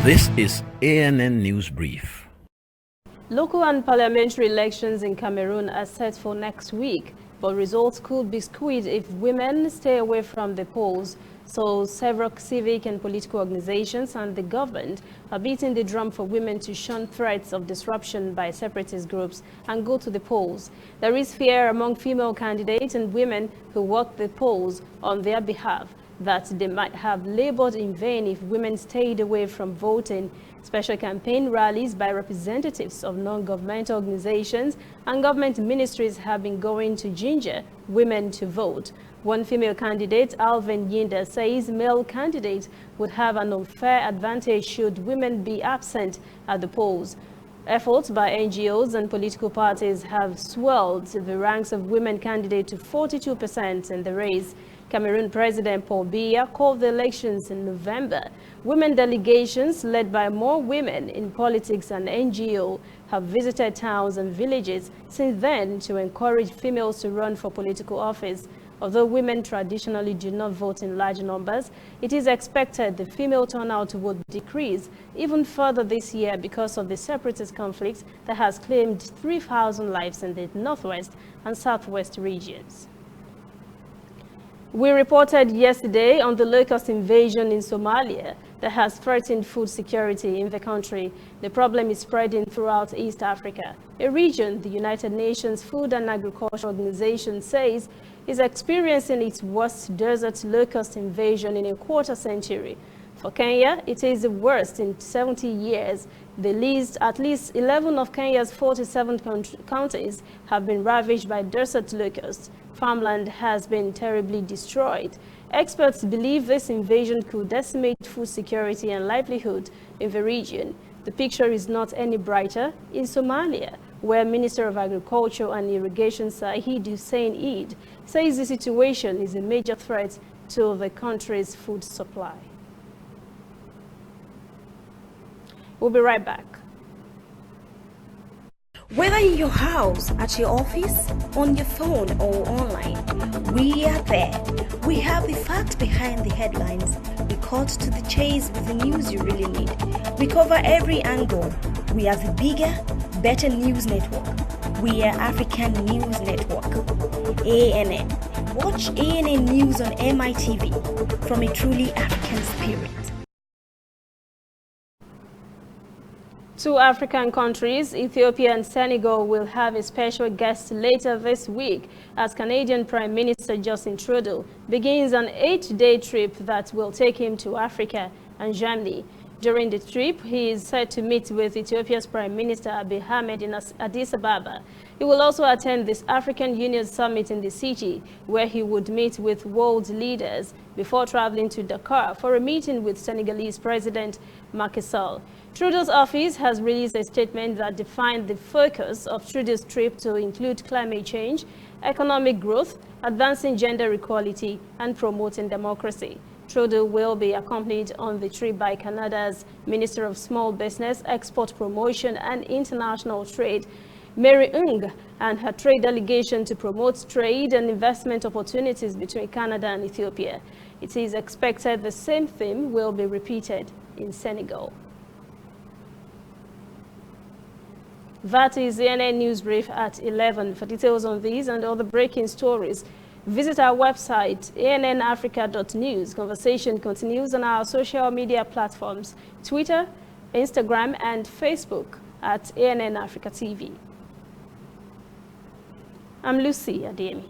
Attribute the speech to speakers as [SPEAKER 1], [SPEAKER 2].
[SPEAKER 1] This is ANN News Brief.
[SPEAKER 2] Local and parliamentary elections in Cameroon are set for next week, but results could be skewed if women stay away from the polls. So several civic and political organizations and the government are beating the drum for women to shun threats of disruption by separatist groups and go to the polls. There is fear among female candidates and women who work the polls on their behalf that they might have labored in vain if women stayed away from voting. Special campaign rallies by representatives of non-governmental organizations and government ministries have been going to ginger women to vote. One female candidate, Alvin Yinda, says male candidates would have an unfair advantage should women be absent at the polls. Efforts by NGOs and political parties have swelled the ranks of women candidates to 42% in the race. Cameroon President Paul Biya called the elections in November. Women delegations led by more women in politics and NGO have visited towns and villages since then to encourage females to run for political office. Although women traditionally do not vote in large numbers, it is expected the female turnout would decrease even further this year because of the separatist conflict that has claimed 3,000 lives in the northwest and southwest regions. We reported yesterday on the locust invasion in Somalia that has threatened food security in the country. The problem is spreading throughout East Africa, a region the United Nations Food and Agriculture Organization says is experiencing its worst desert locust invasion in a quarter century. For Kenya, it is the worst in 70 years. At least 11 of Kenya's 47 counties have been ravaged by desert locusts. Farmland has been terribly destroyed. Experts believe this invasion could decimate food security and livelihood in the region. The picture is not any brighter in Somalia, where Minister of Agriculture and Irrigation Said Hussein Eid says the situation is a major threat to the country's food supply. We'll be right back.
[SPEAKER 3] Whether in your house, at your office, on your phone or online, we are there. We have the facts behind the headlines. We cut to the chase with the news you really need. We cover every angle. We are the bigger, better news network. We are African News Network. ANN. Watch ANN News on MITV from a truly African spirit.
[SPEAKER 2] Two African countries, Ethiopia and Senegal, will have a special guest later this week as Canadian Prime Minister Justin Trudeau begins an 8-day trip that will take him to Africa and Germany. During the trip, he is set to meet with Ethiopia's Prime Minister Abiy Ahmed in Addis Ababa. He will also attend this African Union summit in the city, where he would meet with world leaders before traveling to Dakar for a meeting with Senegalese President Macky Sall. Trudeau's office has released a statement that defined the focus of Trudeau's trip to include climate change, economic growth, advancing gender equality, and promoting democracy. Trudeau will be accompanied on the trip by Canada's Minister of Small Business, Export Promotion and International Trade, Mary Ng, and her trade delegation to promote trade and investment opportunities between Canada and Ethiopia. It is expected the same theme will be repeated in Senegal. That is the ANN News Brief at 11. For details on these and other breaking stories, visit our website, annafrica.news. Conversation continues on our social media platforms, Twitter, Instagram, and Facebook at ANN Africa TV. I'm Lucy Ademi.